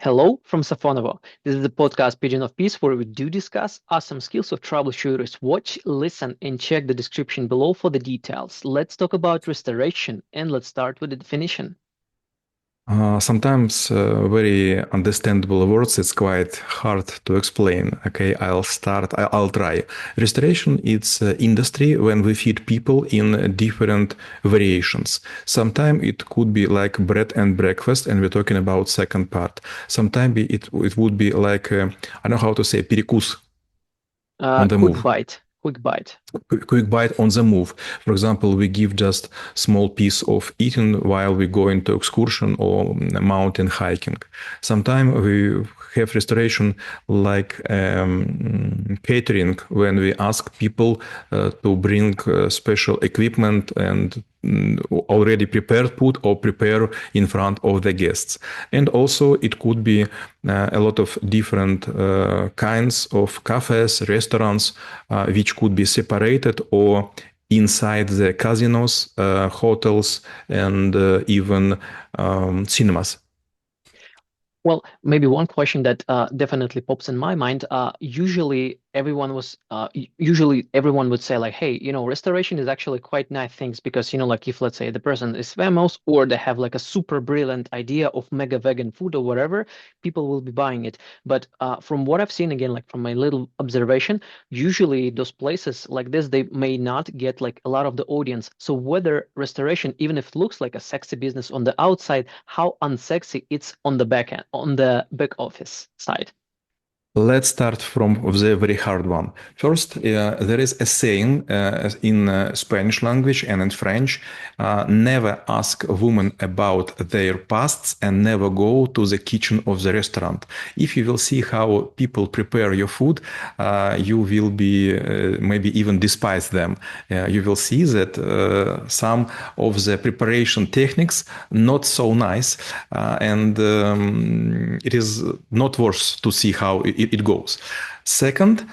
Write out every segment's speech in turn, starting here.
Hello from Safonovo. This is the podcast Pigeon of Peace where we do discuss awesome skills of troubleshooters. Watch, listen, and check the description below for the details. Let's talk about restoration and let's start with the definition. Sometimes very understandable words, it's quite hard to explain. Okay, I'll try. Restoration, it's industry when we feed people in different variations. Sometimes it could be like bread and breakfast, and we're talking about second part. Sometimes it would be like, I don't know how to say, перекус on the Quick move. bite. Quick bite. Quick bite on the move. For example, we give just small piece of eating while we go into excursion or mountain hiking. Sometimes we have restoration like catering when we ask people to bring special equipment and already prepared food or prepare in front of the guests. And also it could be a lot of different kinds of cafes, restaurants, which could be separated or inside the casinos, hotels, and even cinemas. Well, maybe one question that definitely pops in my mind. Usually everyone would say like, hey, restoration is actually quite nice things because like if let's say the person is famous or they have like a super brilliant idea of mega vegan food or whatever, people will be buying it. But from what I've seen again, like from my little observation, usually those places like this they may not get like a lot of the audience. So whether restoration, even if it looks like a sexy business on the outside, how unsexy it's on the back end, on the back office side. Let's start from the very hard one. First, there is a saying in Spanish language and in French, never ask a woman about their pasts and never go to the kitchen of the restaurant. If you will see how people prepare your food, you will be maybe even despise them. You will see that some of the preparation techniques not so nice, and it is not worth to see how it goes. Second,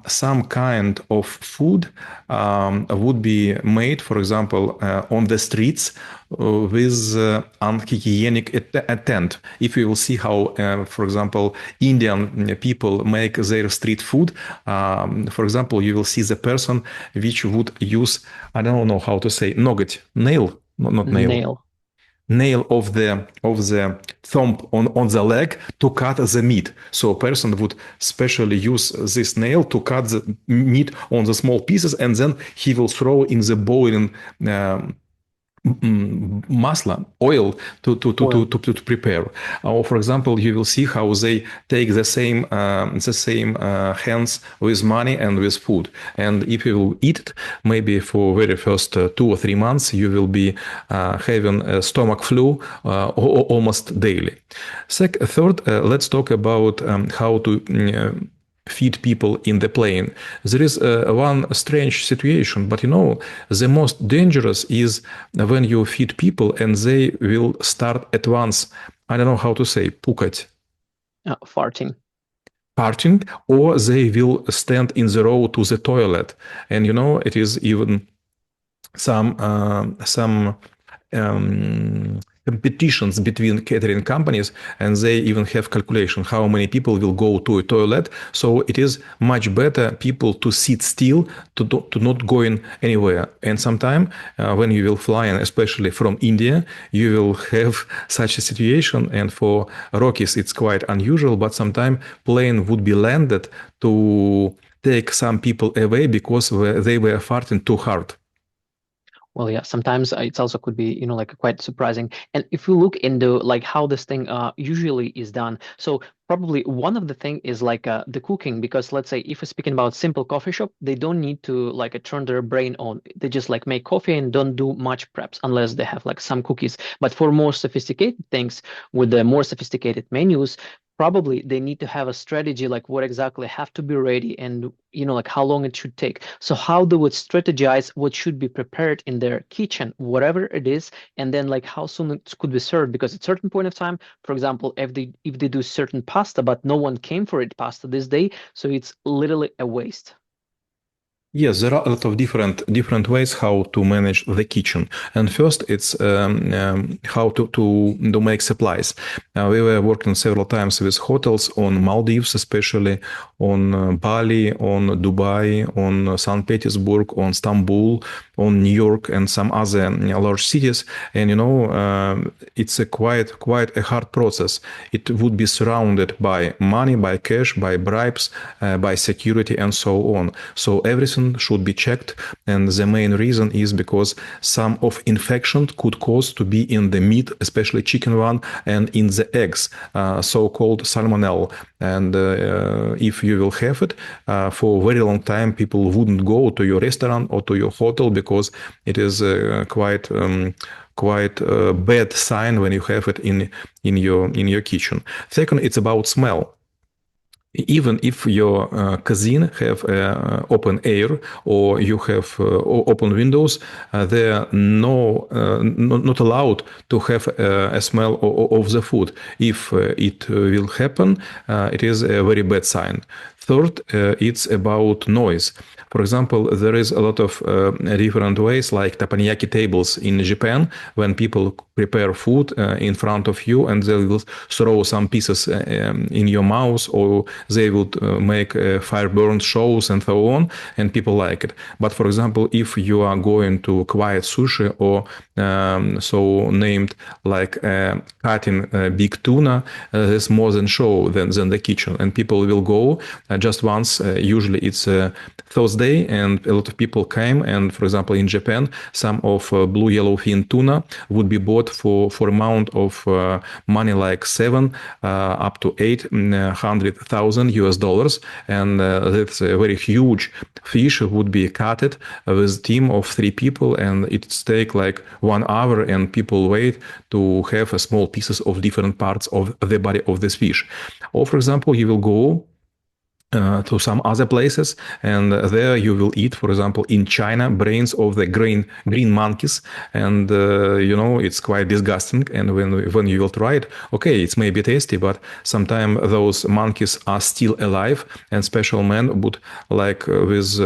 some kind of food would be made, for example, on the streets with unhygienic intent. If you will see how, for example, Indian people make their street food, for example, you will see the person which would use, I don't know how to say, nugget, nail, not nail, Nail. nail of the thumb on the leg to cut the meat. So a person would specially use this nail to cut the meat on the small pieces, and then he will throw in the boiling masla, oil Oil. to prepare. Or for example, you will see how they take the same hands with money and with food. And if you will eat it, maybe for very first 2 or 3 months, you will be having a stomach flu almost daily. Third, let's talk about how to feed people in the plane. There is one strange situation, but the most dangerous is when you feed people and they will start at once, I don't know how to say, pukать, Farting. farting, or they will stand in the row to the toilet. And it is even some competitions between catering companies, and they even have calculation how many people will go to a toilet. So it is much better people to sit still, to not going anywhere. And sometime when you will fly, and especially from India, you will have such a situation. And for Rockies, it's quite unusual, but sometime plane would be landed to take some people away because they were farting too hard. Well, yeah, sometimes it's also could be, like quite surprising. And if you look into like how this thing usually is done, so probably one of the thing is like the cooking, because let's say if we're speaking about simple coffee shop, they don't need to like turn their brain on. They just like make coffee and don't do much preps unless they have like some cookies. But for more sophisticated things with the more sophisticated menus, probably they need to have a strategy like what exactly have to be ready and like how long it should take. So how they would strategize what should be prepared in their kitchen, whatever it is, and then like how soon it could be served, because at certain point of time, for example, if they do certain pasta but no one came for it pasta this day, so it's literally a waste. Yes, there are a lot of different ways how to manage the kitchen. And first, it's how to make supplies. We were working several times with hotels on Maldives, especially on Bali, on Dubai, on St. Petersburg, on Istanbul, on New York, and some other large cities. And it's a quite a hard process. It would be surrounded by money, by cash, by bribes, by security, and so on. So everything should be checked, and the main reason is because some of infection could cause to be in the meat, especially chicken one, and in the eggs, so-called salmonella. And if you will have it for a very long time, people wouldn't go to your restaurant or to your hotel because it is quite a bad sign when you have it in your kitchen. Second, it's about smell. Even if your cuisine have open air or you have open windows, they are not allowed to have a smell of the food. If it will happen, it is a very bad sign. Third, it's about noise. For example, there is a lot of different ways, like teppanyaki tables in Japan, when people prepare food in front of you and they will throw some pieces in your mouth, or they would make fire burn shows and so on, and people like it. But for example, if you are going to quiet sushi or so named like cutting big tuna, there's more than show than the kitchen, and people will go just once. Usually it's Thursday, and a lot of people came, and for example in Japan, some of blue yellowfin tuna would be bought for amount of money like 7 up to 800,000 US dollars, and that's a very huge fish would be cut with a team of 3 people, and it take like 1 hour, and people wait to have a small pieces of different parts of the body of this fish. Or for example, you will go to some other places, and there you will eat, for example, in China, brains of the green monkeys, and it's quite disgusting. And when you will try it, okay, it's maybe tasty, but sometimes those monkeys are still alive, and special men would like with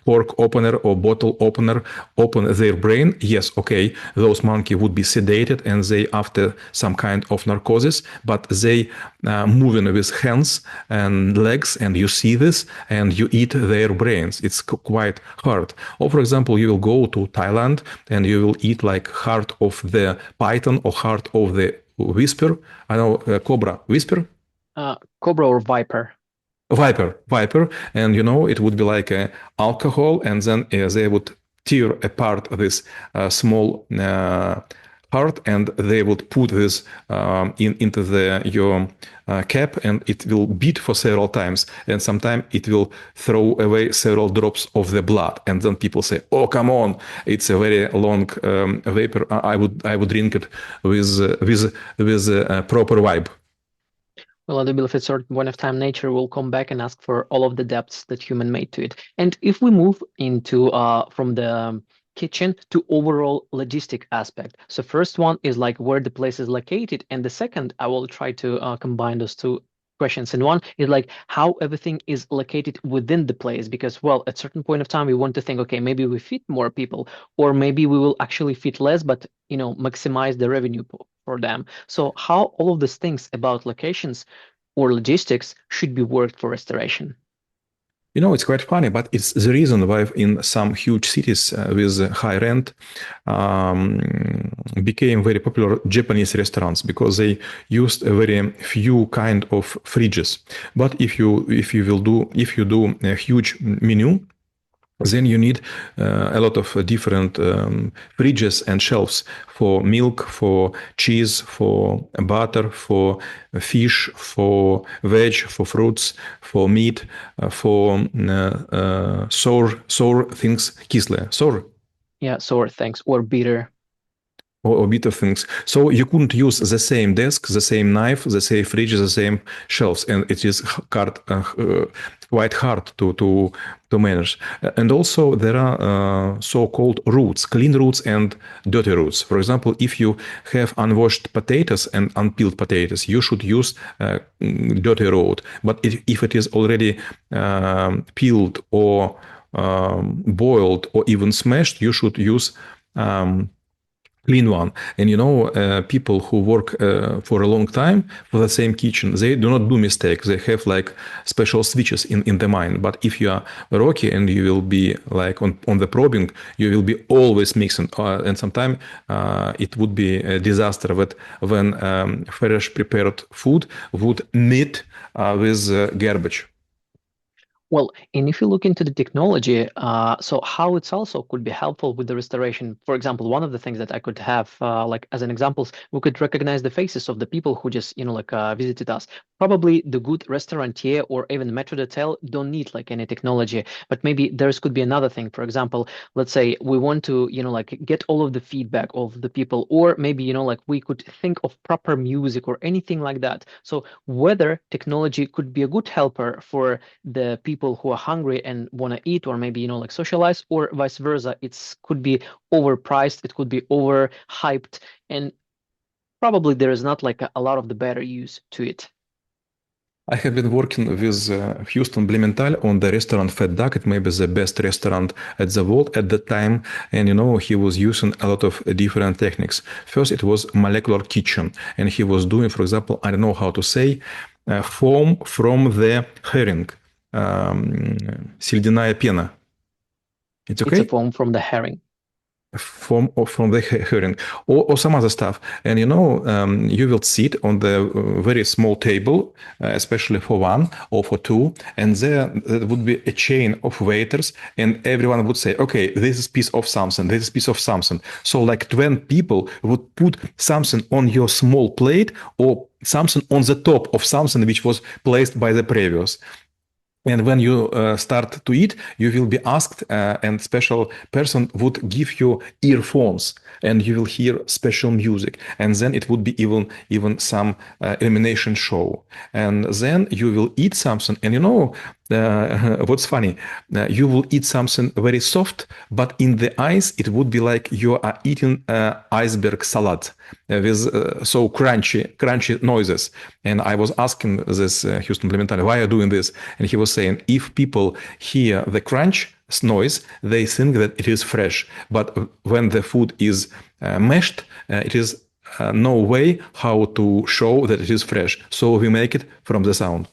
cork opener or bottle opener open their brain. Yes, okay, those monkeys would be sedated and they after some kind of narcosis, but they moving with hands and legs, and you see this and you eat their brains. It's quite hard. Or for example, you will go to Thailand and you will eat like heart of the python or heart of the whisper. I know cobra, whisper, Cobra or viper. viper, and it would be like alcohol, and then they would tear apart this small heart, and they would put this into your cap, and it will beat for several times, and sometimes it will throw away several drops of the blood, and then people say, "Oh, come on, it's a very long vapor. I would drink it with a proper vibe." Well, I do believe at a certain point of time, nature will come back and ask for all of the depths that human made to it. And if we move into from the kitchen to overall logistic aspect. So first one is like where the place is located, and the second, I will try to combine those two questions in one, is like how everything is located within the place, because well, at certain point of time we want to think, okay, maybe we fit more people, or maybe we will actually fit less, but maximize the revenue for them. So how all of these things about locations or logistics should be worked for restoration? It's quite funny, but it's the reason why in some huge cities with high rent became very popular Japanese restaurants, because they used a very few kind of fridges. But if you do a huge menu, then you need a lot of different fridges and shelves for milk, for cheese, for butter, for fish, for veg, for fruits, for meat, for sour things, kisle, sour. Yeah, sour things or bitter. Or bitter things. So you couldn't use the same desk, the same knife, the same fridge, the same shelves, and it is quite hard to manage. And also there are so-called roots, clean roots and dirty roots. For example, if you have unwashed potatoes and unpeeled potatoes, you should use dirty root. But if it is already peeled or boiled or even smashed, you should use clean one. And people who work for a long time for the same kitchen, they do not do mistakes. They have like special switches in the mind. But if you are rocky and you will be like on the probing, you will be always mixing. And sometimes it would be a disaster that when fresh prepared food would meet with garbage. Well, and if you look into the technology, so how it's also could be helpful with the restoration. For example, one of the things that I could have, like as an examples, we could recognize the faces of the people who just, like visited us. Probably the good restaurateur or even metro d'hotel don't need like any technology, but maybe there's could be another thing. For example, let's say we want to, like get all of the feedback of the people, or maybe, like we could think of proper music or anything like that. So whether technology could be a good helper for the people who are hungry and want to eat or maybe like socialize, or vice versa, it's could be overpriced, it could be overhyped, and probably there is not like a lot of the better use to it. I have been working with Houston Blumenthal on the restaurant Fat Duck. It may be the best restaurant at the world at the time. And he was using a lot of different techniques. First, it was molecular kitchen. And he was doing, for example, I don't know how to say, foam from the herring, сельдяная пена. It's It's a okay? foam from the herring. From the herring or some other stuff. And you will sit on the very small table, especially for one or for two, and there would be a chain of waiters, and everyone would say, okay, this is piece of something, this is piece of something. So like 20 people would put something on your small plate or something on the top of something which was placed by the previous. And when you start to eat, you will be asked, and special person would give you earphones, and you will hear special music. And then it would be even some elimination show. And then you will eat something, and what's funny? You will eat something very soft, but in the eyes it would be like you are eating iceberg salad with so crunchy noises. And I was asking this Houston Blumenthal, why are you doing this? And he was saying, if people hear the crunch noise, they think that it is fresh. But when the food is mashed, it is no way how to show that it is fresh. So we make it from the sound.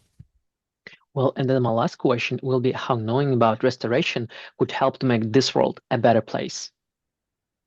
Well, and then my last question will be how knowing about restoration could help to make this world a better place.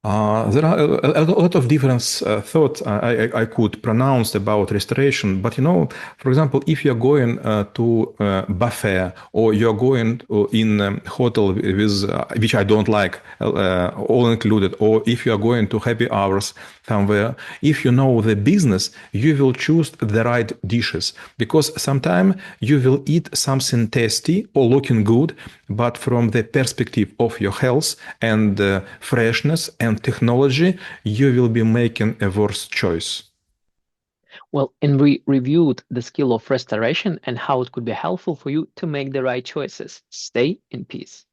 There are a lot of different thoughts I could pronounce about restoration, but for example, if you're going to buffet or you're going in a hotel with which I don't like, all included, or if you are going to happy hours somewhere, if you know the business, you will choose the right dishes because sometimes you will eat something tasty or looking good, but from the perspective of your health and freshness and technology, you will be making a worse choice. Well, and we reviewed the skill of restoration and how it could be helpful for you to make the right choices. Stay in peace.